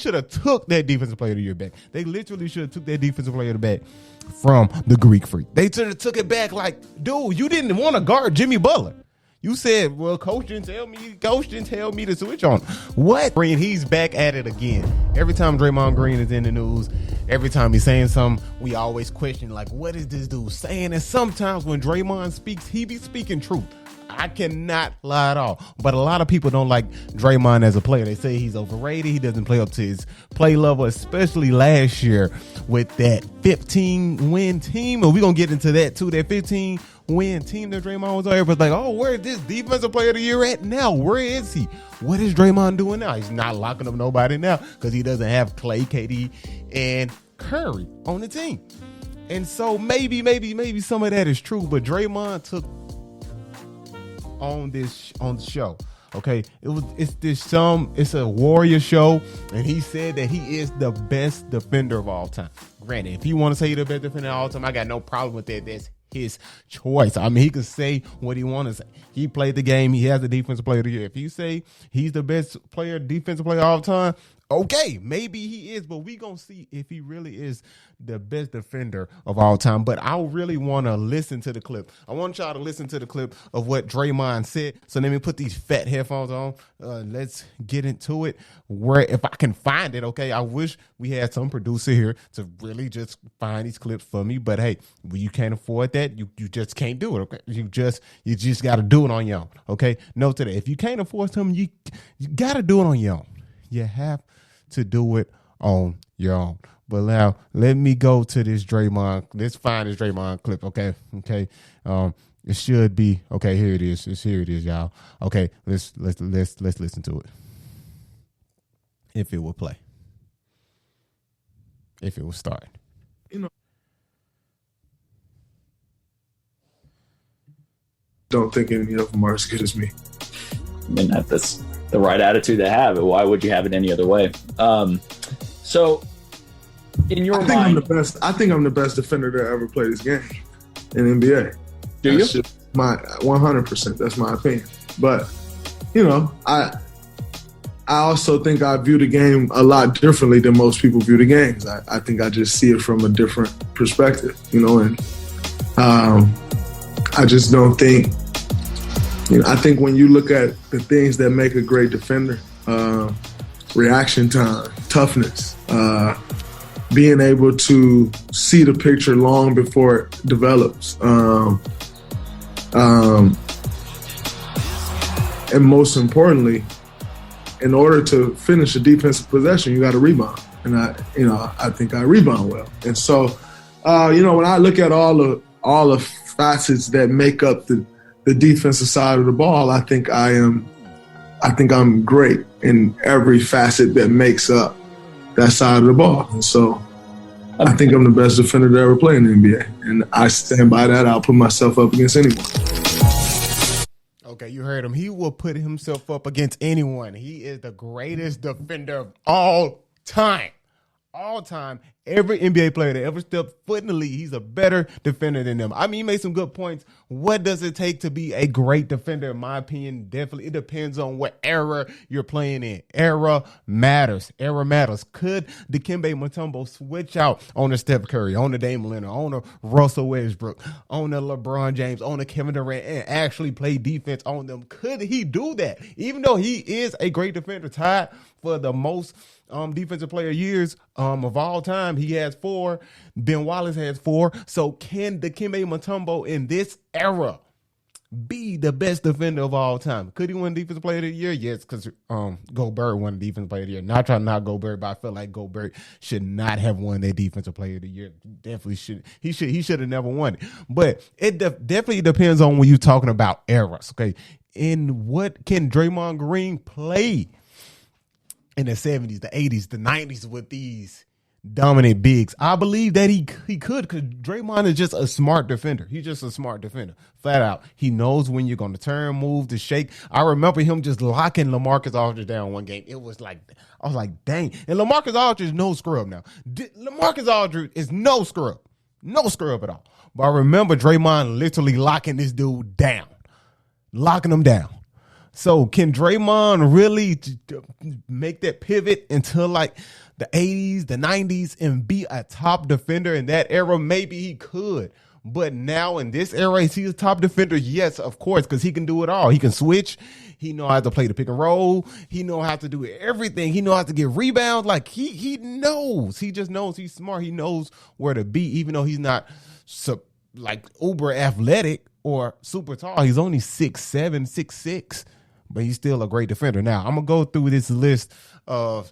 should have took that defensive player of the year back. They literally should have took that defensive player of the back from the Greek Freak. They should have took it back like, dude, you didn't want to guard Jimmy Butler. You said, well, coach didn't tell me to switch on. What? Green, he's back at it again. Every time Draymond Green is in the news, every time he's saying something, we always question, like, what is this dude saying? And sometimes when Draymond speaks, he be speaking truth. I cannot lie at all. But a lot of people don't like Draymond as a player. They say he's overrated. He doesn't play up to his play level, especially last year with that 15-win team. And we're going to get into that too, that 15-win team that Draymond was on. Everybody's like, oh, where is this defensive player of the year at now? Where is he? What is Draymond doing now? He's not locking up nobody now because he doesn't have Clay, KD, and Curry on the team. And so maybe some of that is true. But Draymond took on the show, okay, it's a Warrior show, and he said that he is the best defender of all time. Granted, if you want to say he's the best defender of all time, I got no problem with that. That's his choice. I mean, he can say what he wants to say. He played the game. He has the defensive player of the year. If you say he's the best defensive player of all time, okay, maybe he is, but we gonna see if he really is the best defender of all time. But I really want to listen to the clip. I want y'all to listen to the clip of what Draymond said. So let me put these fat headphones on. Let's get into it. Where if I can find it, okay. I wish we had some producer here to really just find these clips for me. But hey, you can't afford that. You just can't do it. Okay, you just got to do it on your own. Okay, note to that. If you can't afford something, you got to do it on your own. You have to do it on your own. But now let me go to this Draymond. Let's find this Draymond clip. Okay. It should be okay. Here it is. Here it is, y'all. Okay, let's listen to it. If it will play. If it will start. Don't think any of them are as good as me. I mean, that's the right attitude to have. Why would you have it any other way? So, in your mind, I think I'm the best defender that ever played this game in NBA. Do that's you? Just my 100%. That's my opinion. But I also think I view the game a lot differently than most people view the games. I think I just see it from a different perspective, and I just don't think. I think when you look at the things that make a great defender, reaction time, toughness, being able to see the picture long before it develops, and most importantly, in order to finish a defensive possession, you got to rebound. And I think I rebound well. And so, when I look at all the facets that make up the defensive side of the ball, I think I'm great in every facet that makes up that side of the ball. And so I think I'm the best defender to ever play in the NBA. And I stand by that. I'll put myself up against anyone. Okay, you heard him. He will put himself up against anyone. He is the greatest defender of all time. All time. Every NBA player that ever stepped foot in the league, he's a better defender than them. I mean, he made some good points. What does it take to be a great defender? In my opinion, definitely it depends on what era you're playing in. Era matters. Era matters. Could Dikembe Mutombo switch out on the Steph Curry, on the Dame Lillard, on the Russell Westbrook, on the LeBron James, on the Kevin Durant, and actually play defense on them? Could he do that? Even though he is a great defender, tied for the most defensive player years of all time. He has 4. Ben Wallace has 4. So can Dikembe Mutombo in this era be the best defender of all time? Could he win defensive player of the year? Yes, because Gobert won the defensive player of the year. Not trying to knock Gobert, but I feel like Gobert should not have won that defensive player of the year. Definitely should. He should have never won it. But it definitely depends on when you're talking about eras. Okay, in what can Draymond Green play in the 70s, the 80s, the 90s with these dominant bigs? I believe that he could, because Draymond is just a smart defender. He's just a smart defender, flat out. He knows when you're going to turn, move, to shake. I remember him just locking LaMarcus Aldridge down one game. It was like, I was like, dang. And LaMarcus Aldridge is no scrub now. LaMarcus Aldridge is no scrub at all. But I remember Draymond literally locking this dude down, locking him down. So can Draymond really make that pivot into like the 80s, the 90s, and be a top defender in that era? Maybe he could. But now in this era, is he a top defender? Yes, of course, because he can do it all. He can switch. He knows how to play the pick and roll. He knows how to do everything. He knows how to get rebounds. Like he knows. He just knows. He's smart. He knows where to be, even though he's not like uber athletic or super tall. He's only 6'7", 6'6", but he's still a great defender. Now, I'm going to go through this list of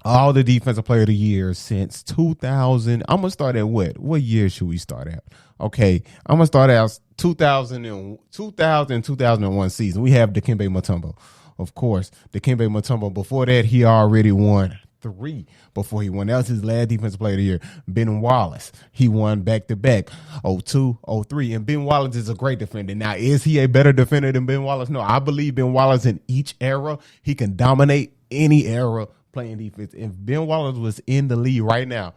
all the defensive player of the year since 2000. I'm going to start at what year should we start at? Okay, I'm going to start at 2001 season. We have Dikembe Mutombo, of course. Dikembe Mutombo, before that, he already won 3 before he won. That was his last defensive player of the year. Ben Wallace, he won back-to-back, 02, 03. And Ben Wallace is a great defender. Now, is he a better defender than Ben Wallace? No, I believe Ben Wallace in each era, he can dominate any era playing defense. If Ben Wallace was in the league right now,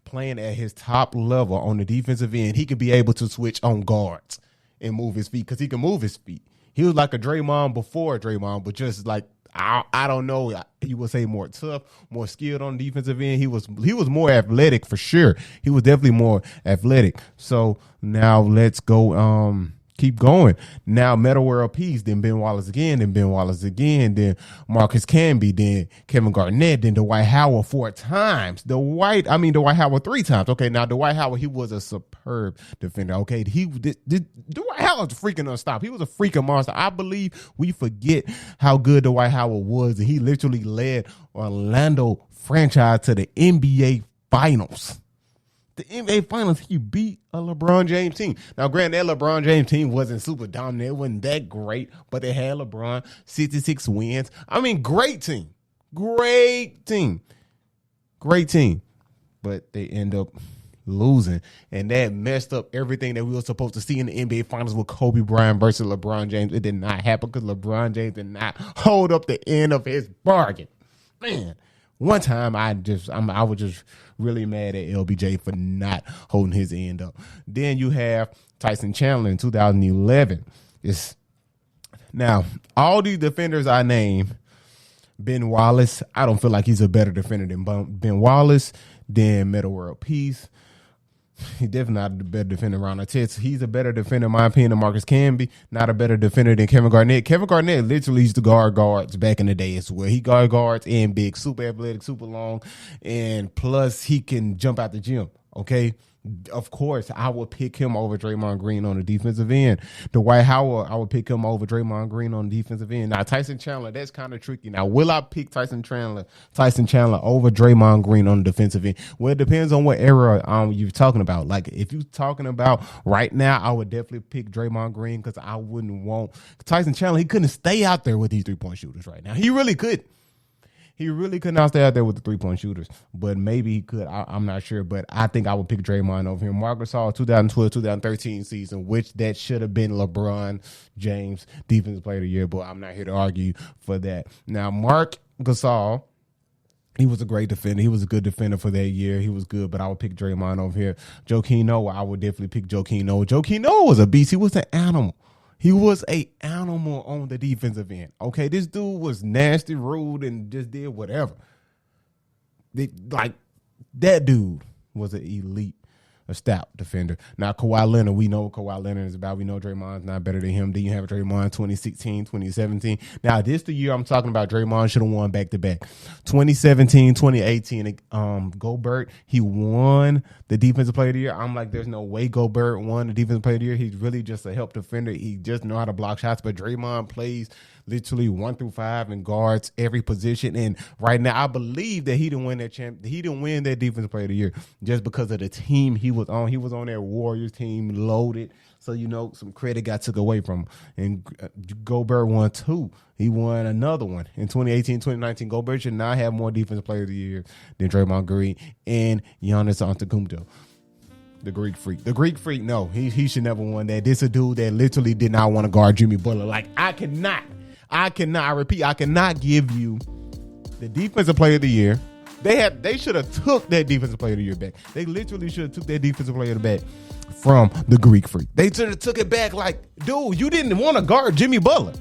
playing at his top level on the defensive end, he could be able to switch on guards and move his feet because he can move his feet. He was like a Draymond before Draymond, but just like, I don't know, he would say more tough, more skilled on the defensive end. He was more athletic for sure. He was definitely more athletic. So now let's go keep going. Now Metta World Peace, then Ben Wallace again, then Marcus Camby, then Kevin Garnett, then Dwight Howard 4 times. Dwight Howard 3 times. Okay, now Dwight Howard, he was a superb defender. Okay, Dwight Howard's freaking unstoppable. He was a freaking monster. I believe we forget how good Dwight Howard was, and he literally led Orlando franchise to the NBA Finals. The NBA Finals, he beat a LeBron James team. Now, granted, that LeBron James team wasn't super dominant. It wasn't that great, but they had LeBron, 66 wins. I mean, great team. But they end up losing, and that messed up everything that we were supposed to see in the NBA Finals with Kobe Bryant versus LeBron James. It did not happen because LeBron James did not hold up the end of his bargain. Man. One time, I was just really mad at LBJ for not holding his end up. Then you have Tyson Chandler in 2011. Now, all these defenders I named, Ben Wallace, I don't feel like he's a better defender than Ben Wallace, then Metta World Peace. He's definitely not a better defender around the tits. He's a better defender, in my opinion, than Marcus Camby. Not a better defender than Kevin Garnett. Kevin Garnett literally used to guard guards back in the day as well. He guards and big, super athletic, super long, and plus he can jump out the gym. Okay. Of course, I would pick him over Draymond Green on the defensive end. Dwight Howard, I would pick him over Draymond Green on the defensive end. Now, Tyson Chandler, that's kind of tricky. Now, will I pick Tyson Chandler over Draymond Green on the defensive end? Well, it depends on what era you're talking about. Like, if you're talking about right now, I would definitely pick Draymond Green because I wouldn't want Tyson Chandler. He couldn't stay out there with these 3-point shooters right now. He really could. He really could not stay out there with the 3-point shooters, but maybe he could. I'm not sure, but I think I would pick Draymond over him. Marc Gasol 2012-2013 season, which that should have been LeBron James Defensive Player of the Year, but I'm not here to argue for that. Now, Marc Gasol, he was a great defender. He was a good defender for that year. He was good, but I would pick Draymond over here. Joakim Noah, I would definitely pick Joakim Noah. Joakim Noah was a beast. He was an animal. He was an animal on the defensive end. Okay, this dude was nasty, rude, and just did whatever. That dude was an elite, a stout defender. Now, Kawhi Leonard, we know what Kawhi Leonard is about. We know Draymond's not better than him. Then you have Draymond 2016, 2017. Now, this the year I'm talking about. Draymond should have won back-to-back. 2017, 2018, Gobert, he won the Defensive Player of the Year. I'm like, there's no way Gobert won the Defensive Player of the Year. He's really just a help defender. He just know how to block shots, but Draymond plays literally 1 through 5 and guards every position. And right now, I believe that he didn't win that He didn't win that Defensive Player of the Year just because of the team he was on. He was on that Warriors team, loaded. So, some credit got took away from him. And Gobert won 2. He won another one in 2018, 2019. Gobert should not have more Defensive Player of the Year than Draymond Green and Giannis Antetokounmpo. The Greek Freak, no, he should never won that. This a dude that literally did not want to guard Jimmy Butler. Like, I cannot, I repeat, I cannot give you the Defensive Player of the Year. They should have took that Defensive Player of the Year back. They literally should have took that Defensive Player back from the Greek Freak. They should have took it back like, dude, you didn't want to guard Jimmy Butler.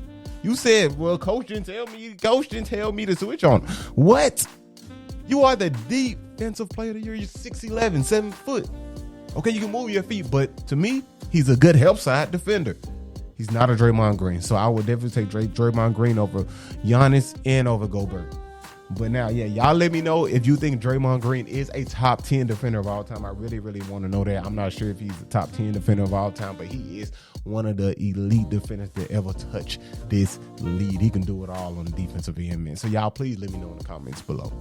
You said, well, coach didn't tell me to switch on. What? You are the defensive player of the year. You're 6'11", 7 foot. Okay, you can move your feet, but to me, he's a good help side defender. He's not a Draymond Green. So I would definitely take Draymond Green over Giannis and over Gobert. But now, yeah, y'all let me know if you think Draymond Green is a top 10 defender of all time. I really, really want to know that. I'm not sure if he's a top 10 defender of all time, but he is one of the elite defenders that ever touch this league. He can do it all on the defensive end, man. So y'all please let me know in the comments below.